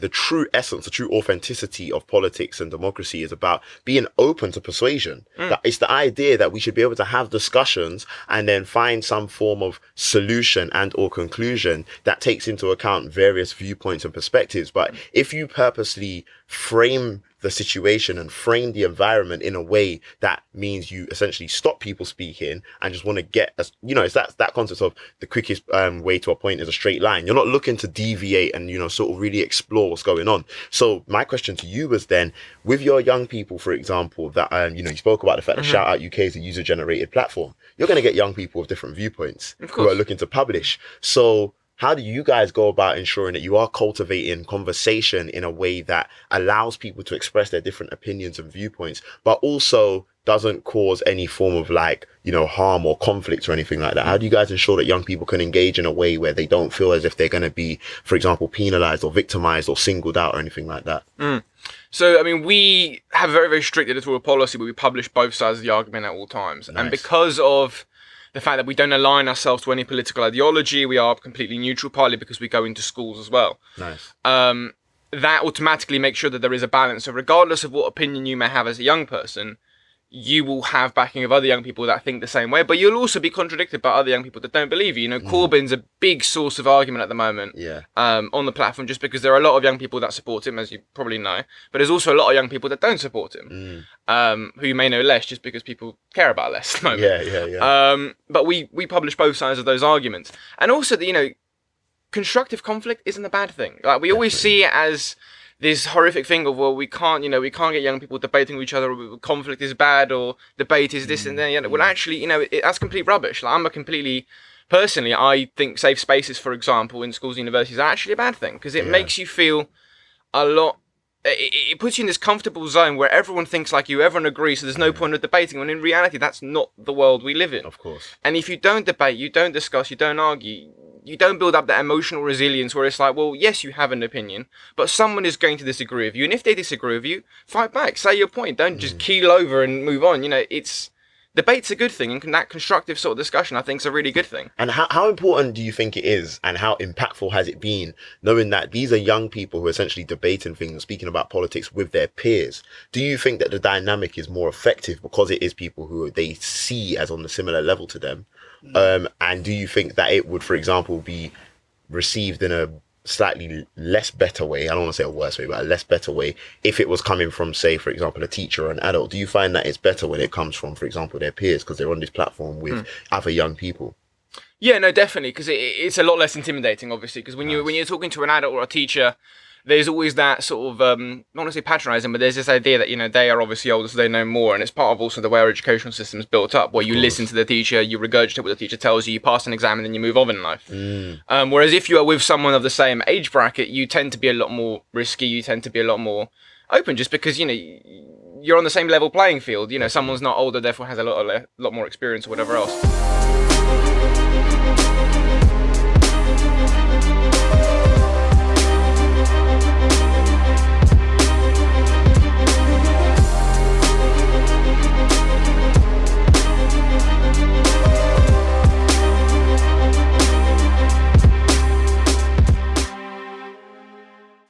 the true essence, the true authenticity of politics and democracy is about being open to persuasion. That it's the idea that we should be able to have discussions and then find some form of solution and or conclusion that takes into account various viewpoints and perspectives. But if you purposely frame the situation and frame the environment in a way that means you essentially stop people speaking and just want to get, it's that concept of the quickest way to a point is a straight line. You're not looking to deviate and, sort of really explore what's going on. So my question to you was then, with your young people, for example, that, you spoke about the fact that Shout Out UK is a user-generated platform. You're going to get young people with different viewpoints who are looking to publish. So how do you guys go about ensuring that you are cultivating conversation in a way that allows people to express their different opinions and viewpoints, but also doesn't cause any form of harm or conflict or anything like that? How do you guys ensure that young people can engage in a way where they don't feel as if they're going to be, for example, penalized or victimized or singled out or anything like that? So, we have a very, very strict editorial policy where we publish both sides of the argument at all times. Nice. And because of the fact that we don't align ourselves to any political ideology, we are completely neutral, partly because we go into schools as well. Nice. That automatically makes sure that there is a balance. So regardless of what opinion you may have as a young person, you will have backing of other young people that think the same way, but you'll also be contradicted by other young people that don't believe you. Corbyn's a big source of argument at the moment on the platform, just because there are a lot of young people that support him, as you probably know, but there's also a lot of young people that don't support him, who you may know less just because people care about less at the moment. But we publish both sides of those arguments. And also, constructive conflict isn't a bad thing. Like, we always see it as this horrific thing of, well, we can't get young people debating with each other, or conflict is bad, or debate is this and that. Well, actually, that's complete rubbish. Like, personally, I think safe spaces, for example, in schools and universities are actually a bad thing, because it makes you feel a lot, it puts you in this comfortable zone where everyone thinks like you, everyone agrees, so there's no point of debating, when in reality, that's not the world we live in. Of course. And if you don't debate, you don't discuss, you don't argue, you don't build up that emotional resilience where it's like, well, yes, you have an opinion, but someone is going to disagree with you. And if they disagree with you, fight back, say your point. Don't just keel over and move on. Debate's a good thing, and that constructive sort of discussion, I think, is a really good thing. And how important do you think it is, and how impactful has it been, knowing that these are young people who are essentially debating things and speaking about politics with their peers? Do you think that the dynamic is more effective because it is people who they see as on the similar level to them? And do you think that it would, for example, be received in a slightly less better way, I don't want to say a worse way, but a less better way, if it was coming from, say, for example, a teacher or an adult? Do you find that it's better when it comes from, for example, their peers, because they're on this platform with other young people? Yeah, no, definitely, because it's a lot less intimidating, obviously, because when you're talking to an adult or a teacher, there's always that sort of, not want to say patronising, but there's this idea that, they are obviously older, so they know more, and it's part of also the way our educational system is built up, where you listen to the teacher, you regurgitate what the teacher tells you, you pass an exam, and then you move on in life. Whereas if you are with someone of the same age bracket, you tend to be a lot more risky, you tend to be a lot more open, just because, you're on the same level playing field. Someone's not older, therefore has a lot more experience or whatever else.